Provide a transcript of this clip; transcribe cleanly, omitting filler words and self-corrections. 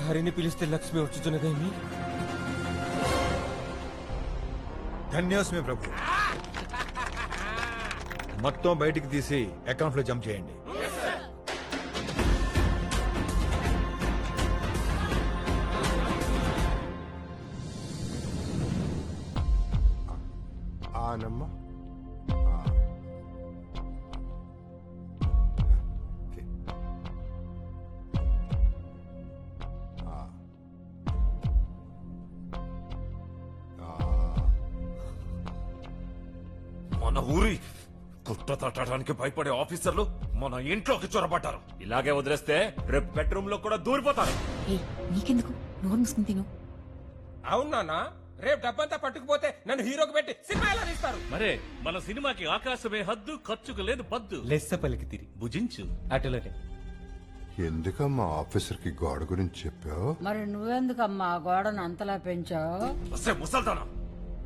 హరిని పిలిస్తే లక్ష్మి వచ్చుతున్నదేమి? ధన్యోస్మి ప్రభు. మొత్తం బయటికి తీసి అకౌంట్ లో జమ చేయండి. ఆనమ్మా. మన ఊరి కుట్ర తట్టడానికి భయపడే ఆఫీసర్లు మన ఇంట్లోకి చొరబడ్డారు. ఇలాగే వదిలేస్తే రేపు బెడ్రూమ్ లో కూడా దూరిపోతారు. నీకెందుకు నోరు మూసుకుని తిను. అవునా? రేపు డబ్బంతా పట్టుకుపోతే నన్ను హీరోకి పెట్టి సినిమా ఎలా తీస్తారు? మరే మన సినిమాకి ఆకాశమే హద్దు, ఖర్చుకు లేదు పద్దు. లెస్స పలికి తిరిగి భుజించు. అటులోనే. ఎందుకమ్మా ఆఫీసర్ కి గోడ గురించి చెప్పావు? మరి నువ్వెందుకమ్మా గోడను అంతలా పెంచావు? వస్తే ముసల్దానా